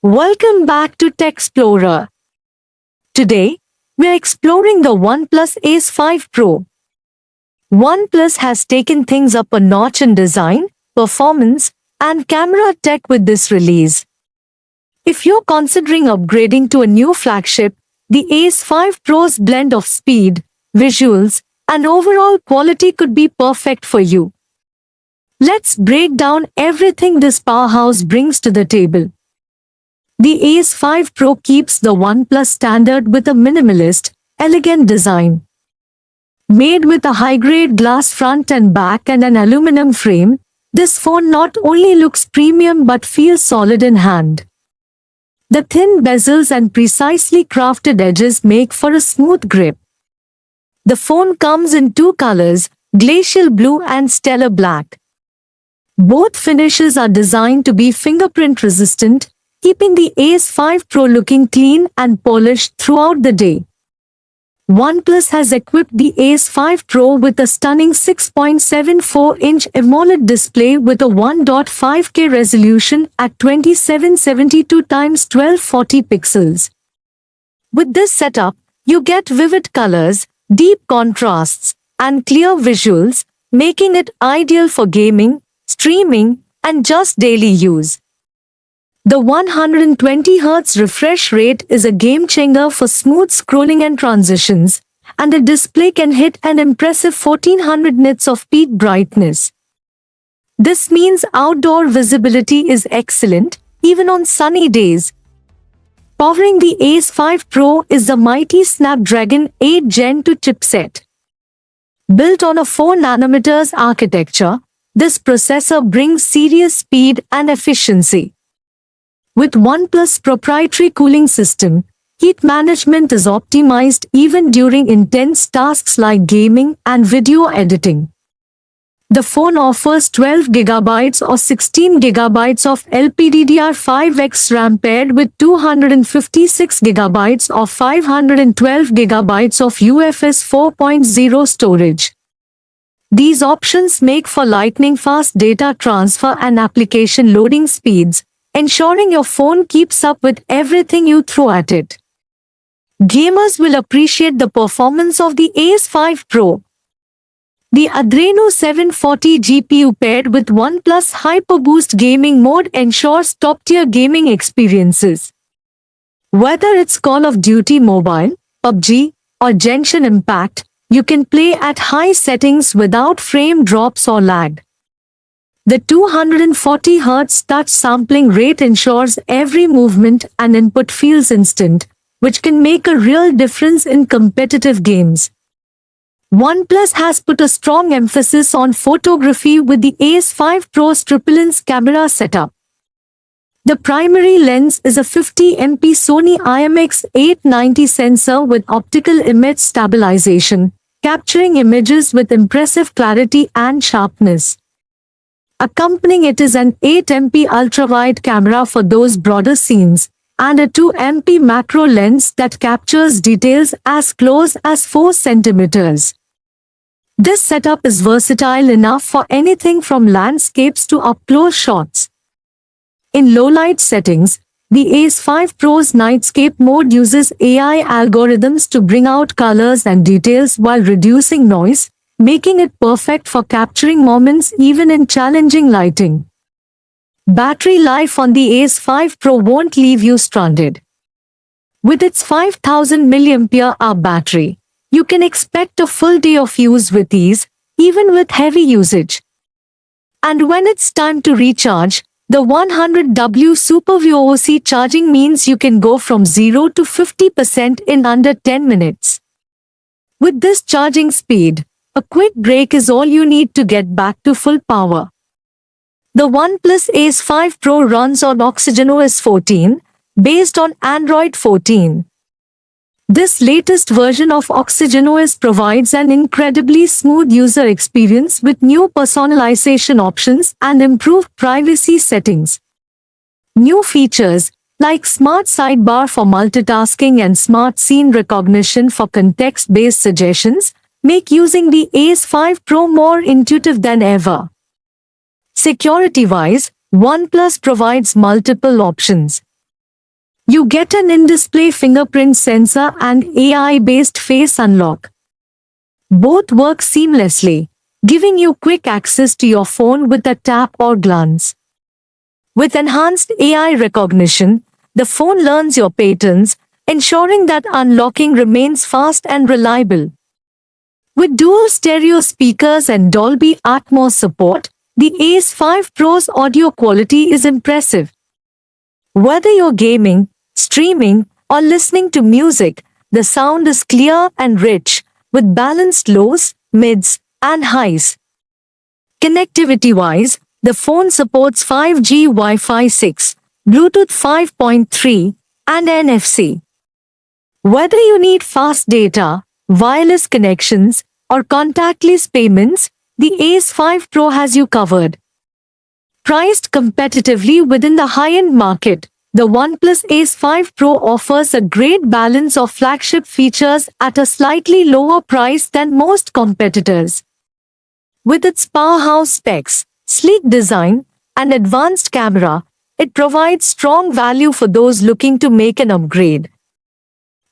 Welcome back to Xplorer. Today, we're exploring the OnePlus Ace 5 Pro. OnePlus has taken things up a notch in design, performance, and camera tech with this release. If you're considering upgrading to a new flagship, the Ace 5 Pro's blend of speed, visuals, and overall quality could be perfect for you. Let's break down everything this powerhouse brings to the table. The Ace 5 Pro keeps the OnePlus standard with a minimalist, elegant design. Made with a high-grade glass front and back and an aluminum frame, this phone not only looks premium but feels solid in hand. The thin bezels and precisely crafted edges make for a smooth grip. The phone comes in two colors, glacial blue and stellar black. Both finishes are designed to be fingerprint resistant, keeping the Ace 5 Pro looking clean and polished throughout the day. OnePlus has equipped the Ace 5 Pro with a stunning 6.74-inch AMOLED display with a 1.5K resolution at 2772x1240 pixels. With this setup, you get vivid colors, deep contrasts, and clear visuals, making it ideal for gaming, streaming, and just daily use. The 120Hz refresh rate is a game-changer for smooth scrolling and transitions, and the display can hit an impressive 1400 nits of peak brightness. This means outdoor visibility is excellent, even on sunny days. Powering the Ace 5 Pro is the mighty Snapdragon 8 Gen 2 chipset. Built on a 4nm architecture, this processor brings serious speed and efficiency. With OnePlus' proprietary cooling system, heat management is optimized even during intense tasks like gaming and video editing. The phone offers 12GB or 16GB of LPDDR5X RAM paired with 256GB or 512GB of UFS 4.0 storage. These options make for lightning-fast data transfer and application loading speeds, ensuring your phone keeps up with everything you throw at it. Gamers will appreciate the performance of the Ace 5 Pro. The Adreno 740 GPU paired with OnePlus HyperBoost gaming mode ensures top-tier gaming experiences. Whether it's Call of Duty Mobile, PUBG, or Genshin Impact, you can play at high settings without frame drops or lag. The 240Hz touch sampling rate ensures every movement and input feels instant, which can make a real difference in competitive games. OnePlus has put a strong emphasis on photography with the Ace 5 Pro's triple-lens camera setup. The primary lens is a 50MP Sony IMX890 sensor with optical image stabilization, capturing images with impressive clarity and sharpness. Accompanying it is an 8MP ultra-wide camera for those broader scenes, and a 2MP macro lens that captures details as close as 4 cm. This setup is versatile enough for anything from landscapes to up-close shots. In low-light settings, the Ace 5 Pro's Nightscape mode uses AI algorithms to bring out colors and details while reducing noise, making it perfect for capturing moments even in challenging lighting. Battery life on the Ace 5 Pro won't leave you stranded. With its 5000 mAh battery, you can expect a full day of use with ease, even with heavy usage. And when it's time to recharge, the 100W Super VOC charging means you can go from 0 to 50% in under 10 minutes. With this charging speed, a quick break is all you need to get back to full power. The OnePlus Ace 5 Pro runs on OxygenOS 14, based on Android 14. This latest version of OxygenOS provides an incredibly smooth user experience with new personalization options and improved privacy settings. New features, like Smart Sidebar for multitasking and Smart Scene Recognition for context-based suggestions, make using the Ace 5 Pro more intuitive than ever. Security-wise, OnePlus provides multiple options. You get an in-display fingerprint sensor and AI-based face unlock. Both work seamlessly, giving you quick access to your phone with a tap or glance. With enhanced AI recognition, the phone learns your patterns, ensuring that unlocking remains fast and reliable. With dual stereo speakers and Dolby Atmos support, the Ace 5 Pro's audio quality is impressive. Whether you're gaming, streaming, or listening to music, the sound is clear and rich, with balanced lows, mids, and highs. Connectivity-wise, the phone supports 5G Wi-Fi 6, Bluetooth 5.3, and NFC. Whether you need fast data, wireless connections, or contactless payments, the Ace 5 Pro has you covered. Priced competitively within the high-end market, the OnePlus Ace 5 Pro offers a great balance of flagship features at a slightly lower price than most competitors. With its powerhouse specs, sleek design, and advanced camera, it provides strong value for those looking to make an upgrade.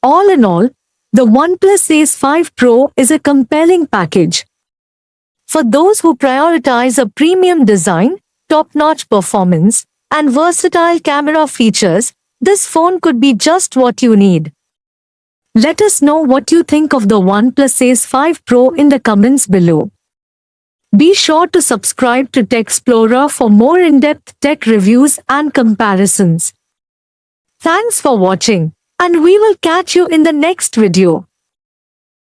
All in all, the OnePlus Ace 5 Pro is a compelling package. For those who prioritize a premium design, top-notch performance, and versatile camera features, this phone could be just what you need. Let us know what you think of the OnePlus Ace 5 Pro in the comments below. Be sure to subscribe to Xplorer for more in-depth tech reviews and comparisons. Thanks for watching, and we will catch you in the next video.